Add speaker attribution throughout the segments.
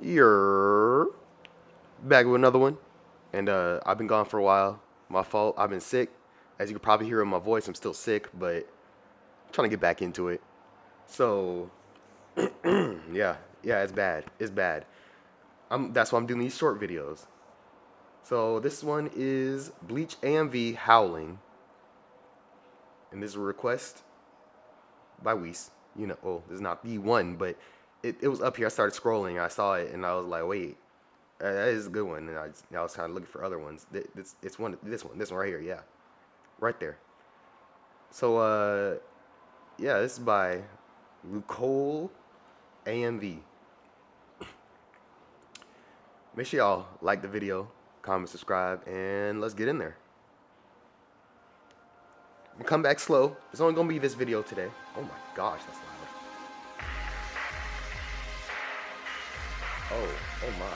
Speaker 1: You're back with another one, and I've been gone for a while. My fault. I've been sick. As you can probably hear in my voice, I'm still sick, but I'm trying to get back into it. So, yeah, it's bad. It's bad. That's why I'm doing these short videos. So this one is Bleach AMV Howling, and this is a request by Weiss. This is not the one, but it was up here. I started scrolling, I saw it, and I was like, wait, that is a good one. And I was kind of looking for other ones. It's this one right here, yeah, right there. So yeah, this is by LucioleAMV. Make sure y'all like the video, comment, subscribe, and let's get in there. I'm gonna come back slow. It's only gonna be this video today. Oh my gosh, that's loud. Oh my.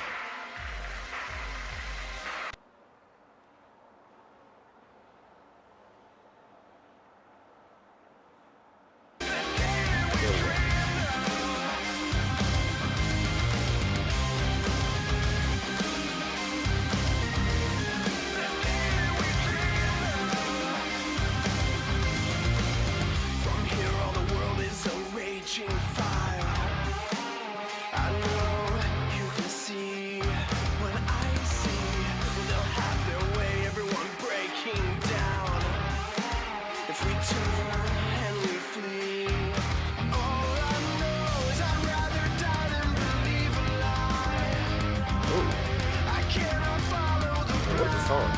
Speaker 1: What's the song?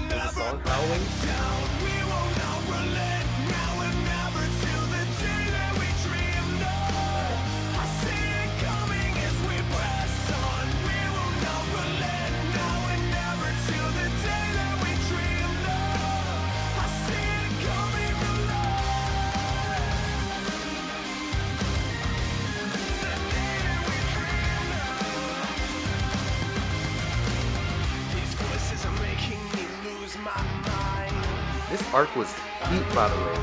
Speaker 1: What's the song? Howling? This arc was heat, by the way.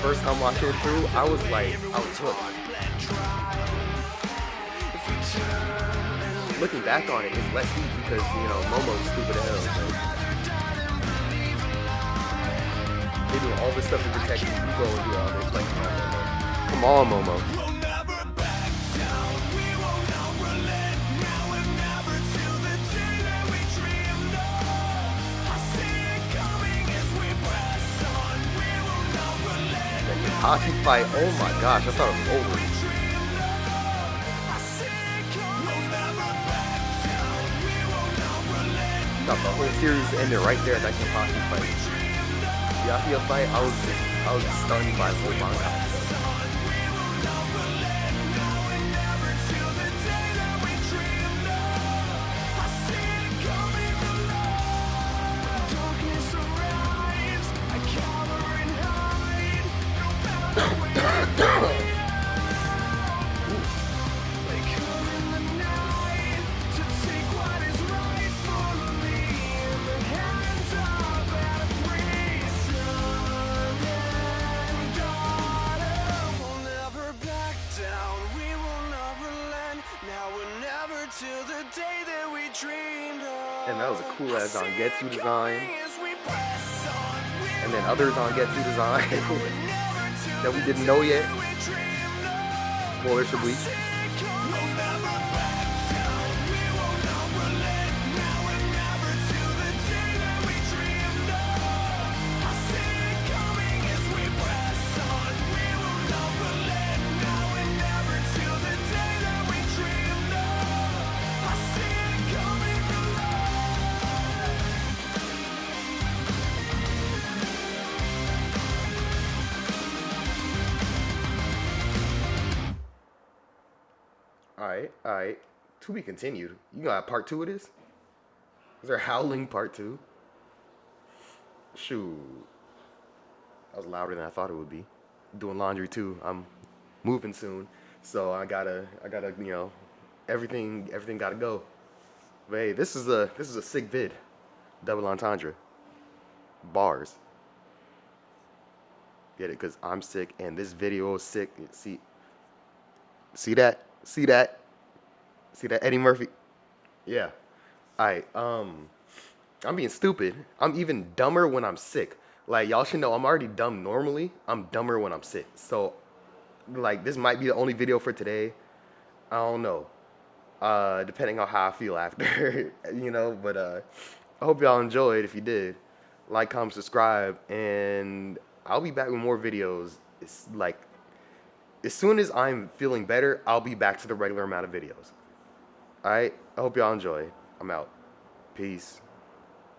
Speaker 1: First time watching it through, I was hooked. Looking back on it, it's less heat because, Momo's stupid as hell. They do all this stuff to protect you. You go and do all this. Like, come on, Momo. Hachi fight, oh my gosh, I thought it was over. I thought the whole series ended right there at that Hachi fight. The Yahia fight, I was stunned by the whole manga. And that was a cool ass Zangetsu design. And then other Zangetsu design that we didn't know yet. Spoilers for Bleach. Alright. To be continued. You gonna have part 2 of this? Is there Howling part 2? Shoot. That was louder than I thought it would be. Doing laundry too. I'm moving soon. So I gotta, everything gotta go. But hey, this is a sick vid. Double entendre. Bars. Get it? Because I'm sick and this video is sick. See, See that? See that? See that, Eddie Murphy? Yeah. Alright, I'm being stupid. I'm even dumber when I'm sick. Like, y'all should know I'm already dumb normally. I'm dumber when I'm sick. So, like, this might be the only video for today. I don't know. Depending on how I feel after, but I hope y'all enjoyed. If you did, like, comment, subscribe, and I'll be back with more videos. It's like, as soon as I'm feeling better, I'll be back to the regular amount of videos. Alright? I hope y'all enjoy. I'm out. Peace.